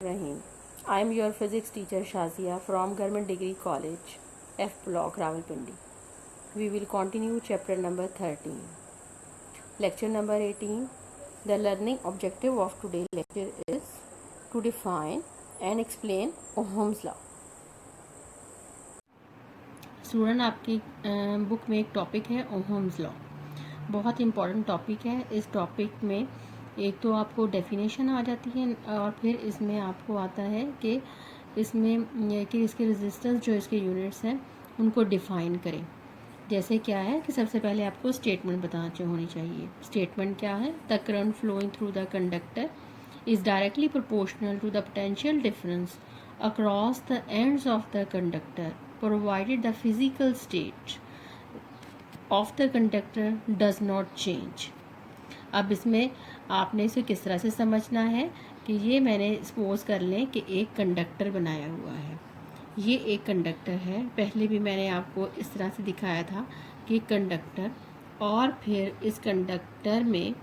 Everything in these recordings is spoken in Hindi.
Rahim. I am your physics teacher Shazia from Government Degree College, F Block, Rawalpindi. We will continue chapter number 13. Lecture number 18. The learning objective of today's lecture is to define and explain Ohm's law. Student आपकी बुक में एक टॉपिक है ओहम्स लॉ। बहुत इम्पॉर्टेंट टॉपिक है। इस टॉपिक में एक तो आपको डेफिनेशन आ जाती है और फिर इसमें आपको आता है कि इसमें कि इसके रेजिस्टेंस जो इसके यूनिट्स हैं उनको डिफ़ाइन करें। जैसे क्या है कि सबसे पहले आपको स्टेटमेंट बताना होनी चाहिए। स्टेटमेंट क्या है? The current flowing through the conductor is directly proportional to the potential difference across the ends of the conductor provided the physical state of the conductor does not change. अब इसमें आपने इसे किस तरह से समझना है कि ये मैंने सपोज कर लें कि एक कंडक्टर बनाया हुआ है। ये एक कंडक्टर है। पहले भी मैंने आपको इस तरह से दिखाया था कि कंडक्टर और फिर इस कंडक्टर में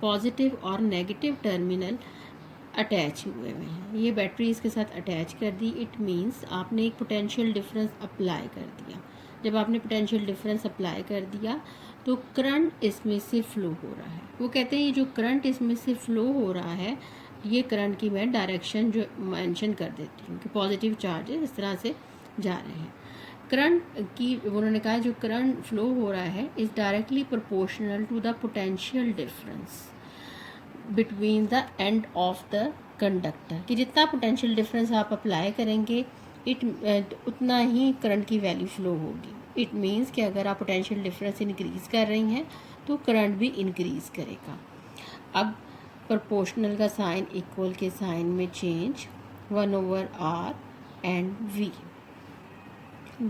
पॉजिटिव और नेगेटिव टर्मिनल अटैच हुए हुए हैं। ये बैटरी इसके साथ अटैच कर दी। इट मीन्स आपने एक पोटेंशियल डिफरेंस अप्लाई कर दिया। जब आपने पोटेंशियल डिफरेंस अप्लाई कर दिया तो करंट इसमें से फ़्लो हो रहा है। वो कहते हैं ये जो करंट इसमें से फ़्लो हो रहा है, ये करंट की मैं डायरेक्शन जो मेंशन कर देती हूँ कि पॉजिटिव चार्जेस इस तरह से जा रहे हैं। करंट की उन्होंने कहा जो करंट फ़्लो हो रहा है is directly proportional to the potential difference between the end of the conductor. कि जितना पोटेंशियल डिफरेंस आप अप्लाई करेंगे उतना ही करंट की वैल्यू फ्लो होगी। इट मीन्स कि अगर आप पोटेंशियल डिफरेंस इंक्रीज़ कर रही हैं तो करंट भी इंक्रीज़ करेगा। अब प्रोपोर्शनल का साइन इक्वल के साइन में change 1/r and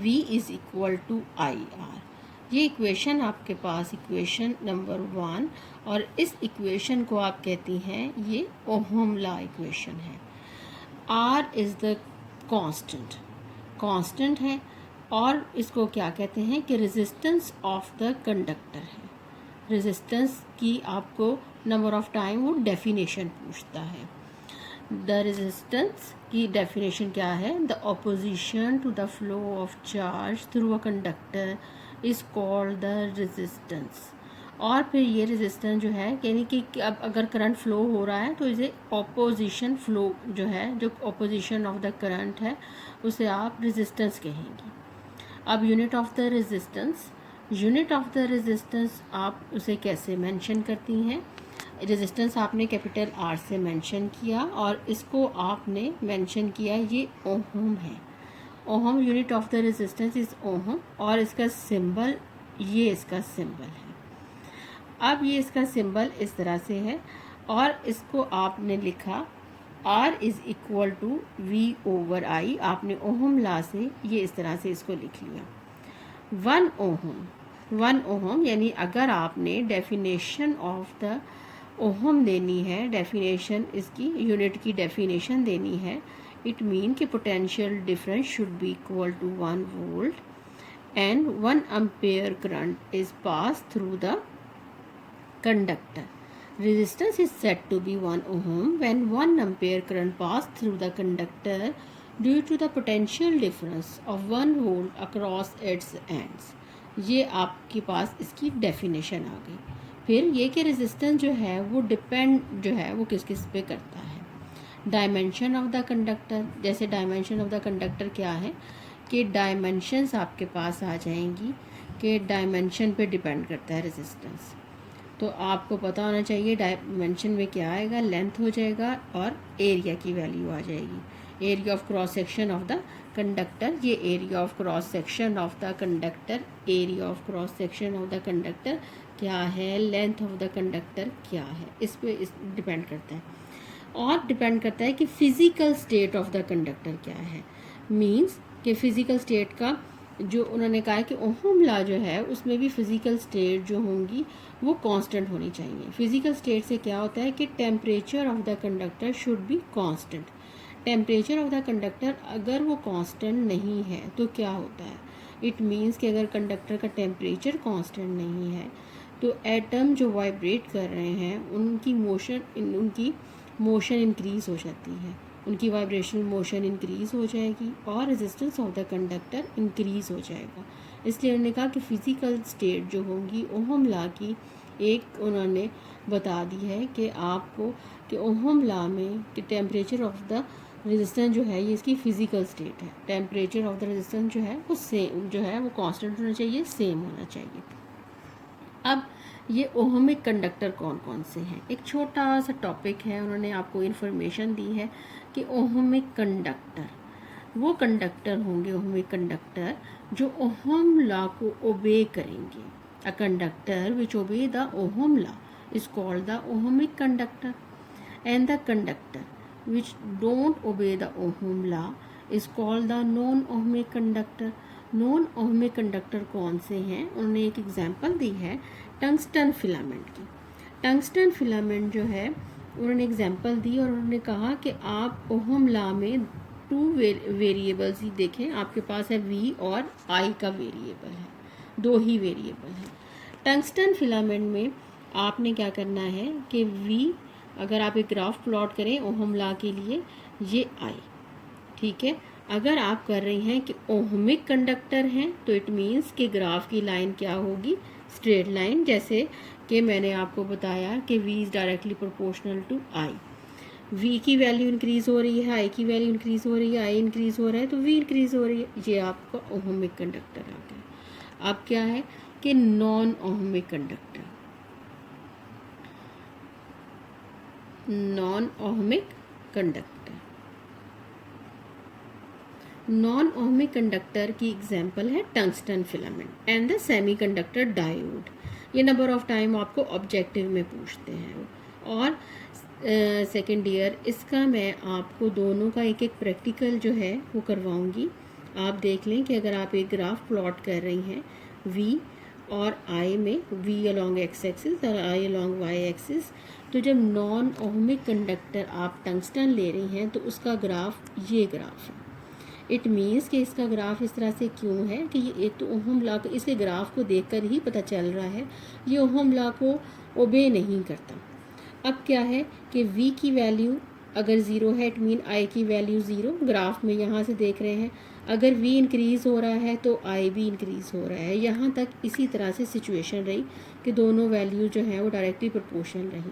v is equal to IR। ये इक्वेशन आपके पास इक्वेशन नंबर 1 और इस इक्वेशन को आप कहती हैं ये ओहम लॉ इक्वेशन है। R इज़ द कांस्टेंट है और इसको क्या कहते हैं कि रेजिस्टेंस ऑफ द कंडक्टर है। रेजिस्टेंस की आपको नंबर ऑफ टाइम वो डेफिनेशन पूछता है। द रेजिस्टेंस की डेफिनेशन क्या है? The opposition to the flow of charge through a conductor is called the resistance. और फिर ये रेजिस्टेंस जो है यानी कि अब अगर करंट फ्लो हो रहा है तो इसे ऑपोजिशन फ्लो जो है जो ऑपोजिशन ऑफ द करंट है उसे आप रेजिस्टेंस कहेंगी। अब यूनिट ऑफ द रेजिस्टेंस आप उसे कैसे मेंशन करती हैं? रेजिस्टेंस आपने कैपिटल R से मेंशन किया और इसको आपने मेंशन किया ये ओहम है। Ohm unit of the resistance is ohm और इसका सिंबल ये इसका सिंबल है। अब ये इसका सिंबल इस तरह से है और इसको आपने लिखा R is equal to V/I। आपने ओहम लॉ से ये इस तरह से इसको लिख लिया। 1 ओहम यानी अगर आपने डेफिनेशन ऑफ द ओहम देनी है, डेफिनेशन इसकी यूनिट की डेफिनेशन देनी है, इट मीन कि potential difference should be equal to 1 volt and 1 ampere current is pass through the conductor. Resistance is said to be 1 ohm when 1 ampere current passed through the conductor due to the potential difference of 1 volt across its ends. ये आपके पास इसकी डेफिनेशन आ गई। फिर ये कि रेजिस्टेंस जो है वो डिपेंड जो है वो किस किस पे करता है? Dimension of the conductor. जैसे डायमेंशन ऑफ द कंडक्टर क्या है कि डायमेंशंस आपके पास आ जाएंगी कि डायमेंशन पे डिपेंड करता है रेजिस्टेंस। तो आपको पता होना चाहिए डायमेंशन में क्या आएगा, लेंथ हो जाएगा और एरिया की वैल्यू आ जाएगी। Area of cross section of the conductor, ये area of cross section of the conductor, area of cross section of the conductor क्या है, लेंथ ऑफ द कंडक्टर क्या है, इस पे डिपेंड करता है। और डिपेंड करता है कि physical state of the conductor क्या है। मीन्स कि फ़िज़िकल स्टेट का जो उन्होंने कहा है कि ओहम लॉ जो है उसमें भी फिज़िकल स्टेट जो होंगी वो कांस्टेंट होनी चाहिए। फिज़िकल स्टेट से क्या होता है कि temperature of the conductor should be constant. Temperature of the conductor अगर वो कांस्टेंट नहीं है तो क्या होता है? इट मीन्स कि अगर कंडक्टर का टेम्परेचर कांस्टेंट नहीं है तो एटम जो वाइब्रेट कर रहे हैं उनकी मोशन उनकी मोशन इंक्रीज़ हो जाती है, उनकी वाइब्रेशनल मोशन इंक्रीज़ हो जाएगी और resistance of the conductor increase हो जाएगा। इसलिए उन्होंने कहा कि फ़िज़िकल स्टेट जो होंगी ओहम लॉ की एक उन्होंने बता दी है कि आपको कि ओहम लॉ में कि टेम्परेचर ऑफ द रेजिस्टेंस जो है ये इसकी फ़िज़िकल स्टेट है। टेम्परेचर ऑफ द रेजिस्टेंस जो है वो सेम जो है वो कांस्टेंट होना चाहिए, सेम होना चाहिए। अब ये ओहमिक कंडक्टर कौन कौन से हैं, एक छोटा सा टॉपिक है, उन्होंने आपको इन्फॉर्मेशन दी है कि ओहमिक कंडक्टर वो कंडक्टर होंगे, ओहमिक कंडक्टर जो ओहम लॉ को ओबे करेंगे। A conductor which obey the ohm law is called the ohmic conductor and the conductor which don't obey the Ohm law is called the non-ohmic conductor। Non ohmic conductor कौन से हैं, उन्होंने एक एग्जांपल दी है टंगस्टन फिलामेंट की। टंगस्टन फिलामेंट जो है उन्होंने एग्जांपल दी और उन्होंने कहा कि आप ओहम लॉ में टू वेरिएबल्स ही देखें, आपके पास है V और I का वेरिएबल है, दो ही वेरिएबल है। टंगस्टन फिलामेंट में आपने क्या करना है कि V अगर आप एक ग्राफ प्लॉट करें ओहम लॉ के लिए, ये I, ठीक है। अगर आप कर रही हैं कि ओहमिक कंडक्टर हैं तो इट मीन्स कि ग्राफ की लाइन क्या होगी, स्ट्रेट लाइन, जैसे कि मैंने आपको बताया कि V is directly proportional to I। V की वैल्यू इंक्रीज़ हो रही है, I की वैल्यू इंक्रीज़ हो रही है, I इंक्रीज़ हो रहा है तो V इंक्रीज़ हो रही है, ये आपका ओहमिक कंडक्टर आ गया। अब क्या है कि non ohmic conductor, non ohmic conductor, non ohmic conductor की एग्जांपल है tungsten filament and the semiconductor diode. ये नंबर ऑफ टाइम आपको ऑब्जेक्टिव में पूछते हैं और सेकेंड ईयर इसका मैं आपको दोनों का एक एक प्रैक्टिकल जो है वो करवाऊंगी। आप देख लें कि अगर आप एक ग्राफ प्लॉट कर रही हैं V और I में, V अलॉन्ग एक्स एक्सिस और I अलॉन्ग वाई एक्सिस, तो जब नॉन ओहमिक कंडक्टर आप टंगस्टन ले रही हैं तो उसका ग्राफ ये ग्राफ है। इट मीन्स कि इसका ग्राफ इस तरह से क्यों है कि ये एक तो ओहम लॉ को, इसके ग्राफ को देखकर ही पता चल रहा है ये ओहम लॉ को ओबे नहीं करता। अब क्या है कि V की वैल्यू अगर ज़ीरो है इट मीन I की वैल्यू ज़ीरो, ग्राफ में यहाँ से देख रहे हैं, अगर V इंक्रीज़ हो रहा है तो I भी इंक्रीज़ हो रहा है। यहाँ तक इसी तरह से सिचुएशन रही कि दोनों वैल्यू जो हैं वो डायरेक्टली प्रोपोर्शनल रही।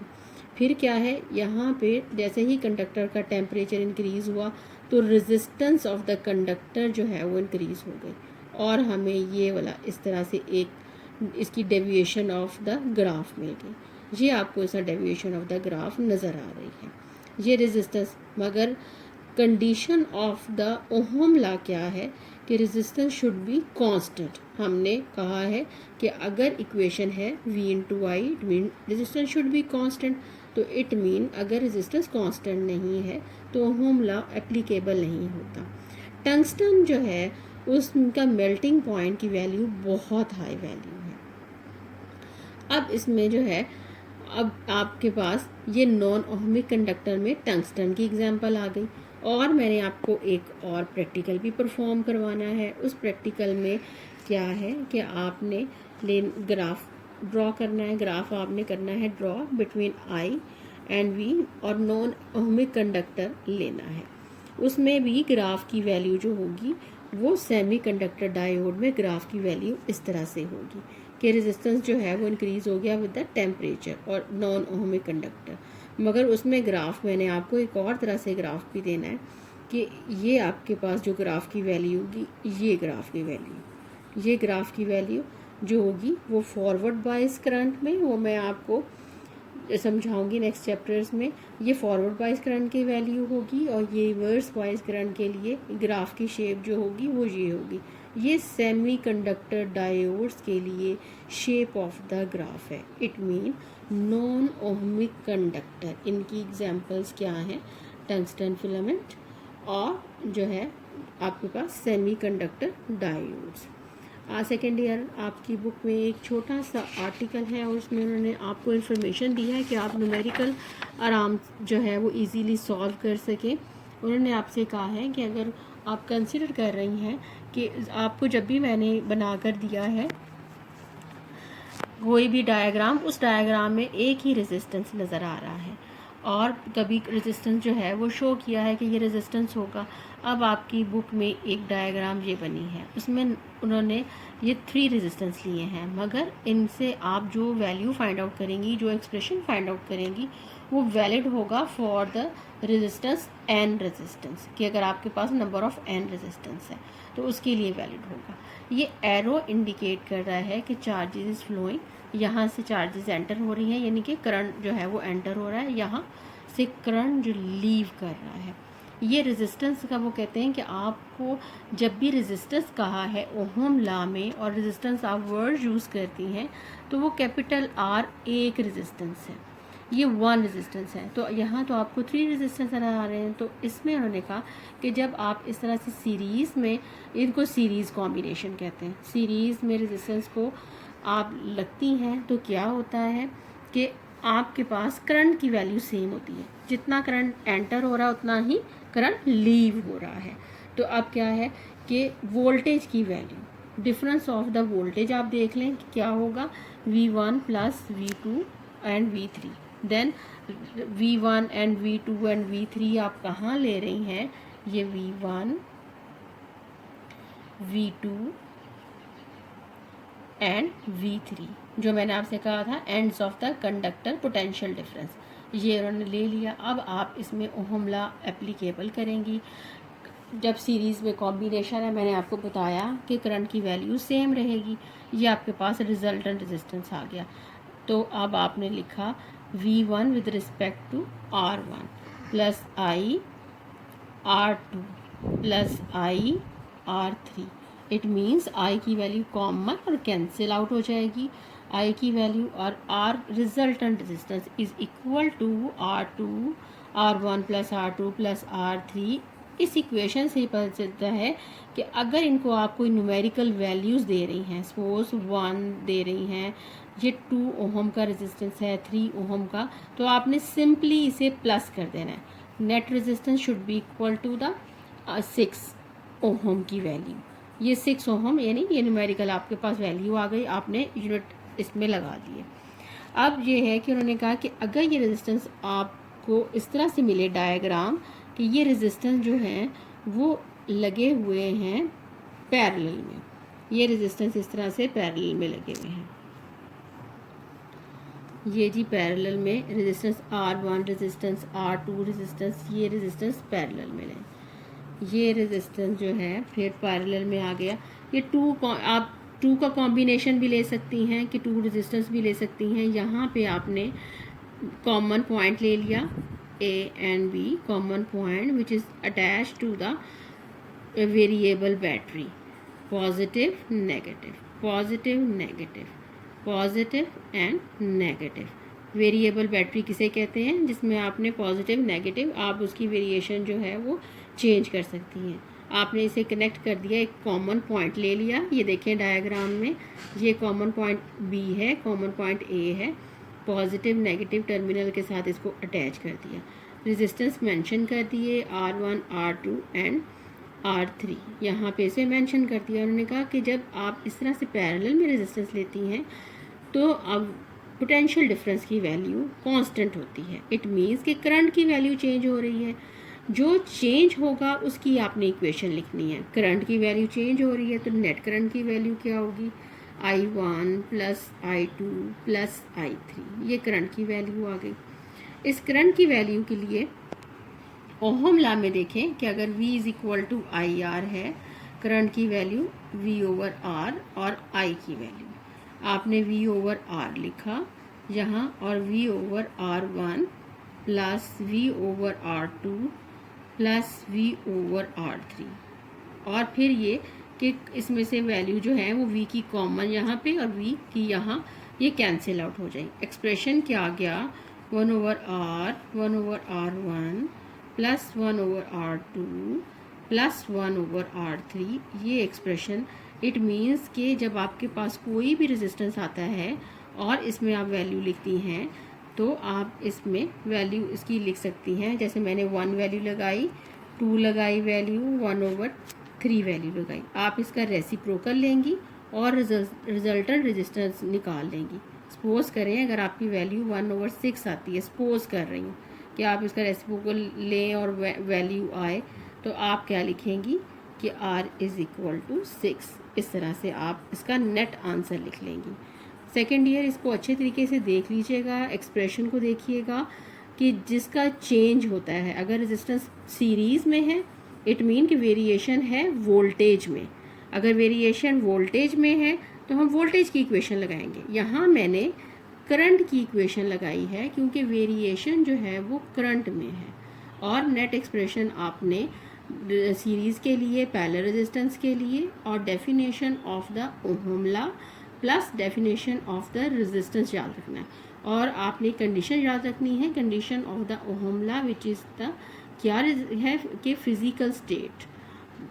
फिर क्या है, यहाँ पे जैसे ही कंडक्टर का टेम्परेचर इंक्रीज़ हुआ तो रेजिस्टेंस ऑफ द कंडक्टर जो है वो इंक्रीज़ हो गई और हमें ये वाला इस तरह से एक इसकी डेविएशन ऑफ द ग्राफ मिल गई। ये आपको इसका डेविएशन ऑफ द ग्राफ नज़र आ रही है, ये रेजिस्टेंस। मगर condition of the ohm law क्या है कि रेजिस्टेंस शुड बी कांस्टेंट। हमने कहा है कि अगर इक्वेशन है V into I it mean resistance should be constant, तो इट मीन अगर रेजिस्टेंस कांस्टेंट नहीं है तो ओहम लॉ एप्लीकेबल नहीं होता। टंगस्टन जो है उसका मेल्टिंग पॉइंट की वैल्यू बहुत हाई वैल्यू है। अब इसमें जो है, अब आपके पास ये नॉन ओहमिक कंडक्टर में टंगस्टन की एग्जांपल आ गई और मैंने आपको एक और प्रैक्टिकल भी परफॉर्म करवाना है। उस प्रैक्टिकल में क्या है कि आपने ग्राफ ड्रॉ करना है, ग्राफ आपने करना है draw between I and V और नॉन ओहमिक कंडक्टर लेना है। उसमें भी ग्राफ की वैल्यू जो होगी वो सेमी कंडक्टर डायोड में ग्राफ की वैल्यू इस तरह से होगी कि रेजिस्टेंस जो है वो इंक्रीज़ हो गया विद द टेम्परेचर और नॉन ओहमिक कंडक्टर। मगर उसमें ग्राफ मैंने आपको एक और तरह से ग्राफ भी देना है कि ये आपके पास जो ग्राफ की वैल्यू होगी, ये ग्राफ की वैल्यू, ये ग्राफ की वैल्यू जो होगी वो फॉरवर्ड बायस करंट में, वो मैं आपको समझाऊंगी नेक्स्ट चैप्टर्स में। ये फॉरवर्ड बायस करंट की वैल्यू होगी और ये रिवर्स बायस करंट के लिए ग्राफ की शेप जो होगी वो ये होगी। ये सेमी कंडक्टर डायोड्स के लिए शेप ऑफ द ग्राफ है। It mean non ohmic conductor, इनकी एग्जांपल्स क्या हैं, टंगस्टन फिलामेंट और जो है आपके पास semiconductor diodes. Second year आपकी बुक में एक छोटा सा आर्टिकल है और उसमें उन्होंने आपको इन्फॉर्मेशन दी है कि आप न्यूमेरिकल आराम जो है वो इजीली सॉल्व कर सकें। उन्होंने आपसे कहा है कि अगर आप कंसिडर कर रही हैं कि आपको जब भी मैंने बनाकर दिया है कोई भी डायग्राम, उस डायग्राम में एक ही रेजिस्टेंस नज़र आ रहा है और कभी रेजिस्टेंस जो है वो शो किया है कि ये रेजिस्टेंस होगा। अब आपकी बुक में एक डायग्राम ये बनी है, उसमें उन्होंने ये 3 रेजिस्टेंस लिए हैं, मगर इनसे आप जो वैल्यू फाइंड आउट करेंगी, जो एक्सप्रेशन फाइंड आउट करेंगी, वो वैलिड होगा for the resistance n resistance, कि अगर आपके पास नंबर ऑफ n रेजिस्टेंस है तो उसके लिए वैलिड होगा। ये एरो इंडिकेट कर रहा है कि चार्जेस इज फ्लोइंग, यहाँ से चार्जेस एंटर हो रही हैं, यानी कि करंट जो है वो एंटर हो रहा है, यहाँ से करंट जो लीव कर रहा है। ये रेजिस्टेंस का वो कहते हैं कि आपको जब भी रेजिस्टेंस कहा है ओहम लॉ में और रेजिस्टेंस आप वर्ड यूज़ करती हैं तो वो कैपिटल R एक रेजिस्टेंस है, ये 1 रेजिस्टेंस है। तो यहाँ तो आपको 3 रेजिस्टेंस नजर आ रहे हैं। तो इसमें उन्होंने कहा कि जब आप इस तरह से सीरीज़ में, इनको सीरीज़ कॉम्बिनेशन कहते हैं, सीरीज़ में रेजिस्टेंस को आप लगती हैं तो क्या होता है कि आपके पास करंट की वैल्यू सेम होती है, जितना करंट एंटर हो रहा है उतना ही करंट लीव हो रहा है। तो अब क्या है कि वोल्टेज की value, difference of the voltage आप देख लें कि क्या होगा, V1 plus V2 and V3। Then V1 and V2 and V3 आप कहाँ ले रही हैं, ये V1 V2 एंड V3 जो मैंने आपसे कहा था ends of the conductor potential difference, ये उन्होंने ले लिया। अब आप इसमें ओहम लॉ एप्लीकेबल करेंगी। जब सीरीज़ में कॉम्बिनेशन है, मैंने आपको बताया कि करंट की वैल्यू सेम रहेगी। ये आपके पास रिजल्टेंट रेजिस्टेंस आ गया। तो अब आपने लिखा V1 with respect to R1 plus I R2 plus I R3। It means I की वैल्यू कॉमन और कैंसिल आउट हो जाएगी, I की वैल्यू और R resultant resistance is equal to R2 R1 plus R2 plus R3। इस इक्वेशन से पता चलता है कि अगर इनको आप कोई न्यूमेरिकल वैल्यूज़ दे रही हैं, सपोज 1 दे रही हैं, ये 2 ओहम का रेजिस्टेंस है, 3 ओहम का, तो आपने सिंपली इसे प्लस कर देना है। Net resistance should be equal to the 6 ohm की वैल्यू। ये 6 ओहम यानी ये न्यूमेरिकल आपके पास वैल्यू आ गई, आपने यूनिट इसमें लगा दिए। अब ये है कि उन्होंने कहा कि अगर ये रेजिस्टेंस आपको इस तरह से मिले डायग्राम कि ये रेजिस्टेंस जो हैं वो लगे हुए हैं पैरेलल में, ये रेजिस्टेंस इस तरह से पैरेलल में लगे हुए हैं, ये जी पैरेलल में resistance R1 resistance R2 resistance, ये रेजिस्टेंस पैरेलल में है, ये रेजिस्टेंस जो है फिर पैरेलल में आ गया। ये आप 2 का कॉम्बिनेशन भी ले सकती हैं कि 2 रेजिस्टेंस भी ले सकती हैं। यहाँ पे आपने कॉमन पॉइंट ले लिया A and B, common point which is attached to the variable battery, positive negative positive negative positive and negative। Variable battery किसे कहते हैं, जिसमें आपने पॉजिटिव नेगेटिव आप उसकी वेरिएशन जो है वो चेंज कर सकती हैं। आपने इसे कनेक्ट कर दिया, एक कॉमन पॉइंट ले लिया, ये देखें डायग्राम में, ये कॉमन पॉइंट B है, कॉमन पॉइंट A है, पॉजिटिव नेगेटिव टर्मिनल के साथ इसको अटैच कर दिया, रेजिस्टेंस मेंशन कर दिए R1 R2 एंड R3, यहाँ पे इसे मेंशन कर दिया। उन्होंने कहा कि जब आप इस तरह से पैरेलल में रेजिस्टेंस लेती हैं तो अब पोटेंशियल डिफरेंस की वैल्यू कांस्टेंट होती है। इट मीन्स कि करंट की वैल्यू चेंज हो रही है, जो चेंज होगा उसकी आपने इक्वेशन लिखनी है। करंट की वैल्यू चेंज हो रही है तो नेट करंट की वैल्यू क्या होगी, I1 plus I2 plus I3, ये करंट की वैल्यू आ गई। इस करंट की वैल्यू के लिए ओहम लॉ में देखें कि अगर V is equal to IR है, करंट की वैल्यू V ओवर R और I की वैल्यू आपने V ओवर R लिखा यहाँ और V over R1 plus V over R2 plus V over R3, और फिर ये कि इसमें से वैल्यू जो है वो V की कॉमन यहाँ पे और V की यहाँ ये कैंसिल आउट हो जाए। एक्सप्रेशन क्या आ गया, 1 over R 1 over R1 plus 1 over R2 plus 1 over R3, ये एक्सप्रेशन। इट मीन्स कि जब आपके पास कोई भी रेजिस्टेंस आता है और इसमें आप वैल्यू लिखती हैं तो आप इसमें वैल्यू इसकी लिख सकती हैं, जैसे मैंने 1 वैल्यू लगाई, 2 लगाई वैल्यू, 1 ओवर 3 वैल्यू लगाई। आप इसका रेसिप्रोकल लेंगी और रिजल्टेंट रेजिस्टेंस निकाल लेंगी। सपोज करें अगर आपकी वैल्यू 1 ओवर 6 आती है, सपोज कर रही हूँ, कि आप इसका रेसिप्रोकल लें और वैल्यू आए, तो आप क्या लिखेंगी कि r इज़ इक्वल टू 6। इस तरह से आप इसका नेट आंसर लिख लेंगी। सेकेंड ईयर इसको अच्छे तरीके से देख लीजिएगा, एक्सप्रेशन को देखिएगा कि जिसका चेंज होता है, अगर रेजिस्टेंस सीरीज़ में है इट मीन कि वेरिएशन है वोल्टेज में। अगर वेरिएशन वोल्टेज में है तो हम वोल्टेज की इक्वेशन लगाएंगे। यहाँ मैंने करंट की इक्वेशन लगाई है क्योंकि वेरिएशन जो है वो करंट में है। और नेट एक्सप्रेशन आपने सीरीज़ के लिए, पैरेलल रेजिस्टेंस के लिए, और definition of the ohm law plus definition of the resistance याद रखना है। और आपने कंडीशन याद रखनी है, condition of the ohm law which is the क्या है कि physical state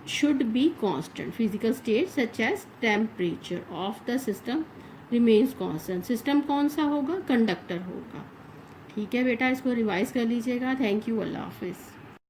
should be constant. Physical state such as temperature of the system remains constant. System कौन सा होगा? कंडक्टर होगा। ठीक है बेटा, इसको रिवाइज कर लीजिएगा। थैंक यू, अल्लाह हाफिज़।